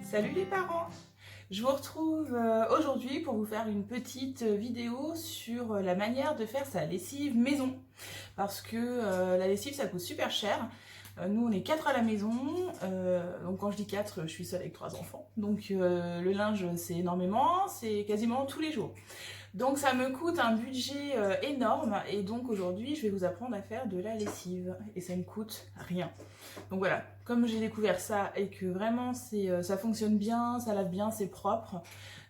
Salut les parents! Je vous retrouve aujourd'hui pour vous faire une petite vidéo sur la manière de faire sa lessive maison. Parce que la lessive ça coûte super cher. Nous on est 4 à la maison, donc quand je dis 4, je suis seule avec 3 enfants. Donc le linge c'est énormément, c'est quasiment tous les jours. Donc ça me coûte un budget énorme et donc aujourd'hui je vais vous apprendre à faire de la lessive et ça ne coûte rien. Donc voilà, comme j'ai découvert ça et que vraiment ça fonctionne bien, ça lave bien, c'est propre,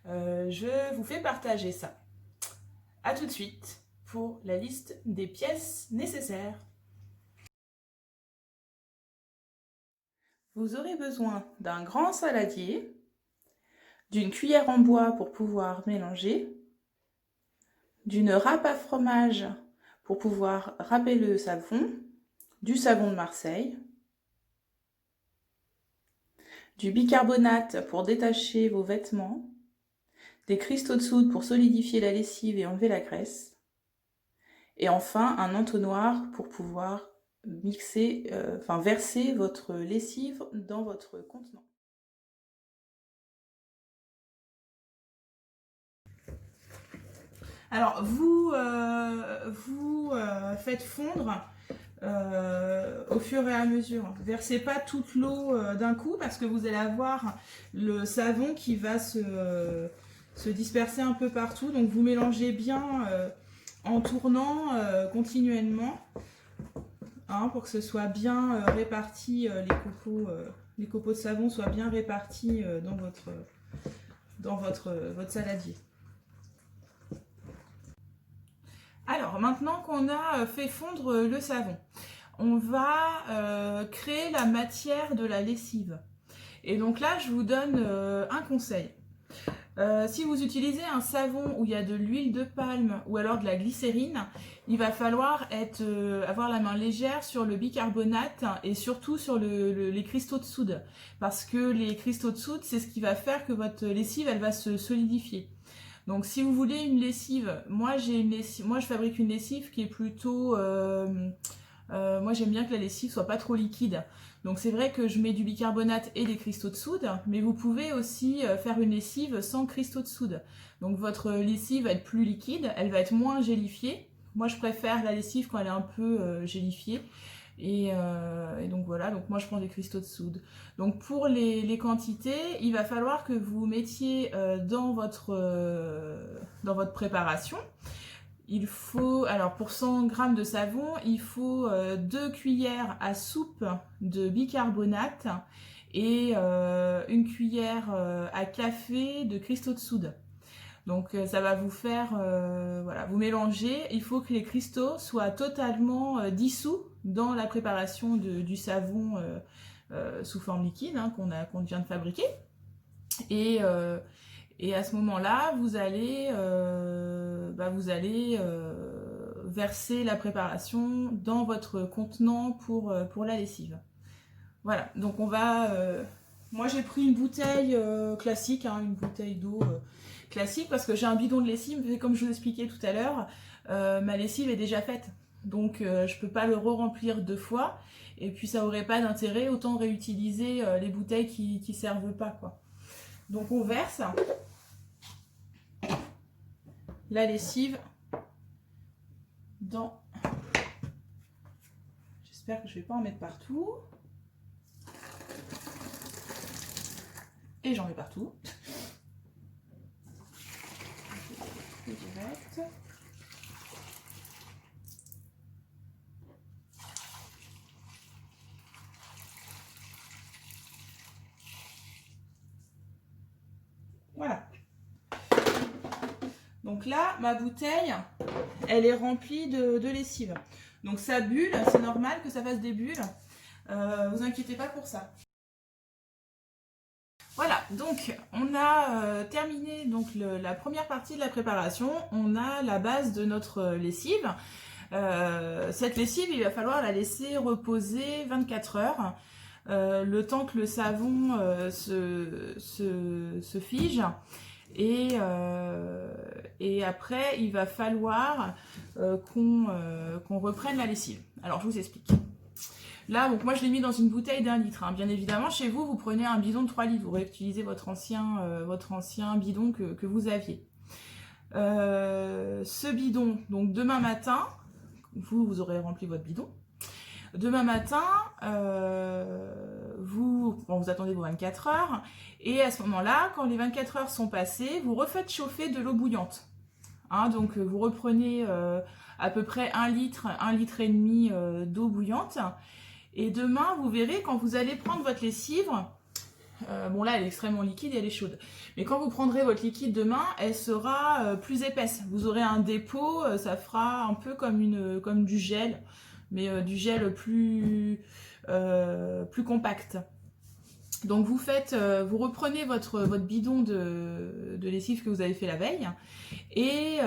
je vous fais partager ça. A tout de suite pour la liste des pièces nécessaires. Vous aurez besoin d'un grand saladier, d'une cuillère en bois pour pouvoir mélanger, d'une râpe à fromage pour pouvoir râper le savon, du savon de Marseille, du bicarbonate pour détacher vos vêtements, des cristaux de soude pour solidifier la lessive et enlever la graisse, et enfin un entonnoir pour pouvoir verser votre lessive dans votre contenant. Alors vous faites fondre au fur et à mesure. Versez pas toute l'eau d'un coup parce que vous allez avoir le savon qui va se disperser un peu partout. Donc vous mélangez bien en tournant continuellement pour que ce soit bien réparti, les copeaux de savon soient bien répartis dans votre saladier. Alors maintenant qu'on a fait fondre le savon, on va créer la matière de la lessive. Et donc là, je vous donne un conseil. Si vous utilisez un savon où il y a de l'huile de palme ou alors de la glycérine, il va falloir avoir la main légère sur le bicarbonate et surtout sur les cristaux de soude. Parce que les cristaux de soude, c'est ce qui va faire que votre lessive, elle va se solidifier. Donc si vous voulez une lessive, moi je fabrique une lessive qui est plutôt... moi j'aime bien que la lessive soit pas trop liquide. Donc c'est vrai que je mets du bicarbonate et des cristaux de soude, mais vous pouvez aussi faire une lessive sans cristaux de soude. Donc votre lessive va être plus liquide, elle va être moins gélifiée. Moi je préfère la lessive quand elle est un peu gélifiée. Et donc voilà, donc moi je prends des cristaux de soude. Donc pour les quantités, il va falloir que vous mettiez dans votre préparation. Il faut, alors pour 100 g de savon, il faut 2 cuillères à soupe de bicarbonate et une cuillère à café de cristaux de soude. Donc ça va vous faire, voilà, vous mélangez. Il faut que les cristaux soient totalement dissous dans la préparation du savon sous forme liquide qu'on vient de fabriquer. Et à ce moment-là, vous allez verser la préparation dans votre contenant pour la lessive. Voilà, donc on va... moi j'ai pris une bouteille classique, une bouteille d'eau classique, parce que j'ai un bidon de lessive, mais comme je vous expliquais tout à l'heure, ma lessive est déjà faite. Donc je peux pas le re-remplir 2 fois, et puis ça aurait pas d'intérêt, autant réutiliser les bouteilles qui servent pas, quoi. Donc on verse la lessive dans... J'espère que je vais pas en mettre partout. Et j'en mets partout. Direct. Voilà. Donc là, ma bouteille, elle est remplie de lessive. Donc ça bulle, c'est normal que ça fasse des bulles. Vous inquiétez pas pour ça. Voilà, donc on a terminé donc la première partie de la préparation. On a la base de notre lessive. Cette lessive, il va falloir la laisser reposer 24 heures. Le temps que le savon se fige. Et après, il va falloir qu'on reprenne la lessive. Alors, je vous explique. Là, donc moi je l'ai mis dans une bouteille d'1 litre. Hein. Bien évidemment, chez vous, vous prenez un bidon de 3 litres. Vous réutilisez votre ancien bidon que vous aviez. Ce bidon, donc demain matin, vous aurez rempli votre bidon. Demain matin, vous attendez vos 24 heures. Et à ce moment-là, quand les 24 heures sont passées, vous refaites chauffer de l'eau bouillante. Hein, donc vous reprenez à peu près 1 litre et demi d'eau bouillante. Et demain, vous verrez, quand vous allez prendre votre lessive, bon là elle est extrêmement liquide et elle est chaude, mais quand vous prendrez votre liquide demain, elle sera plus épaisse. Vous aurez un dépôt, ça fera un peu comme du gel, mais du gel plus compact. Donc vous reprenez votre bidon de lessive que vous avez fait la veille, et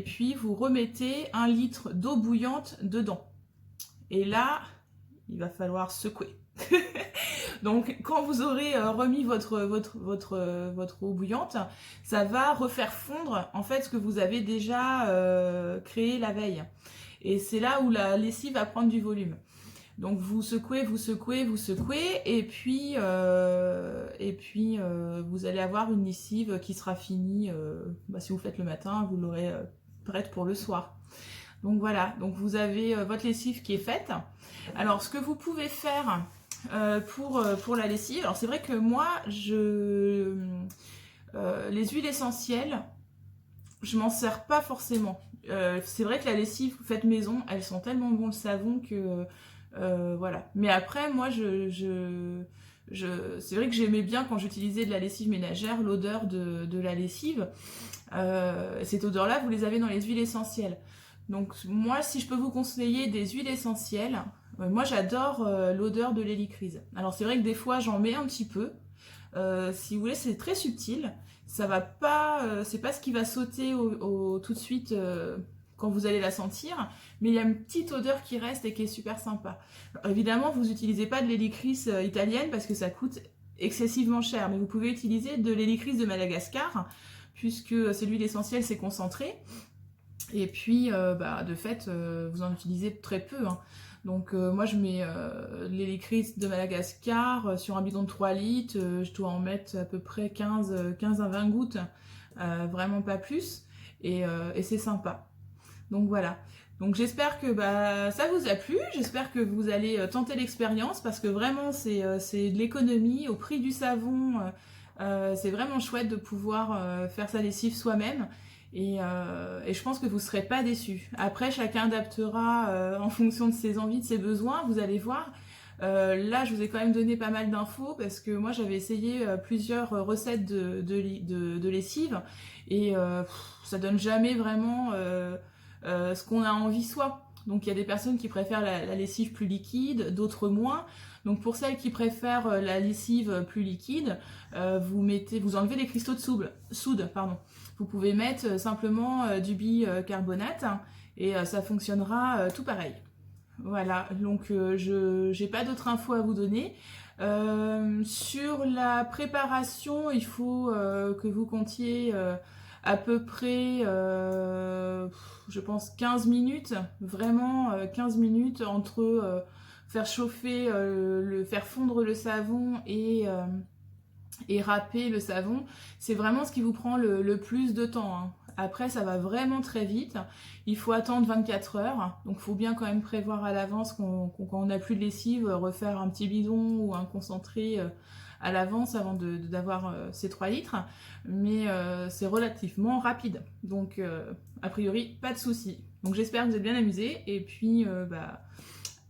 puis vous remettez 1 litre d'eau bouillante dedans. Et là, il va falloir secouer. Donc quand vous aurez remis votre eau bouillante, ça va refaire fondre en fait ce que vous avez déjà créé la veille. Et c'est là où la lessive va prendre du volume. Donc vous secouez, et puis vous allez avoir une lessive qui sera finie. Si vous faites le matin, vous l'aurez prête pour le soir. Donc voilà, donc vous avez votre lessive qui est faite. Alors ce que vous pouvez faire pour la lessive, alors c'est vrai que moi, les huiles essentielles, je m'en sers pas forcément. C'est vrai que la lessive faite maison, elles sont tellement bon le savon que voilà. Mais après, moi, c'est vrai que j'aimais bien quand j'utilisais de la lessive ménagère, l'odeur de la lessive. Cette odeur-là, vous les avez dans les huiles essentielles. Donc moi, si je peux vous conseiller des huiles essentielles, moi j'adore l'odeur de l'hélicryse. Alors c'est vrai que des fois j'en mets un petit peu. Si vous voulez, c'est très subtil. Ça va pas, c'est pas ce qui va sauter tout de suite quand vous allez la sentir, mais il y a une petite odeur qui reste et qui est super sympa. Alors, évidemment, vous n'utilisez pas de l'hélicryse italienne parce que ça coûte excessivement cher, mais vous pouvez utiliser de l'hélicryse de Madagascar, puisque c'est l'huile essentielle, c'est concentré. Et puis, de fait, vous en utilisez très peu. Hein. Donc, moi, je mets l'hélicryse de Madagascar sur un bidon de 3 litres. Je dois en mettre à peu près 15 à 20 gouttes. Vraiment pas plus. Et c'est sympa. Donc, voilà. Donc, j'espère que ça vous a plu. J'espère que vous allez tenter l'expérience parce que vraiment, c'est de l'économie au prix du savon. C'est vraiment chouette de pouvoir faire sa lessive soi-même. Et je pense que vous ne serez pas déçus. Après, chacun adaptera en fonction de ses envies, de ses besoins, vous allez voir. Là, je vous ai quand même donné pas mal d'infos parce que moi, j'avais essayé plusieurs recettes de lessive et ça donne jamais vraiment ce qu'on a envie soi. Donc, il y a des personnes qui préfèrent la lessive plus liquide, d'autres moins. Donc, pour celles qui préfèrent la lessive plus liquide, vous enlevez les cristaux de soude. Vous pouvez mettre simplement du bicarbonate et ça fonctionnera tout pareil. Voilà, donc je n'ai pas d'autres infos à vous donner. Sur la préparation, il faut que vous comptiez à peu près, je pense, 15 minutes. Vraiment 15 minutes entre faire chauffer, faire fondre le savon et râper le savon, c'est vraiment ce qui vous prend le plus de temps. Hein. Après, ça va vraiment très vite. Il faut attendre 24 heures. Donc, il faut bien quand même prévoir à l'avance quand on n'a plus de lessive, refaire un petit bidon ou un concentré à l'avance avant d'avoir ces 3 litres. Mais c'est relativement rapide. Donc, a priori, pas de souci. Donc, j'espère que vous êtes bien amusés. Et puis,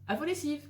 à vos lessives!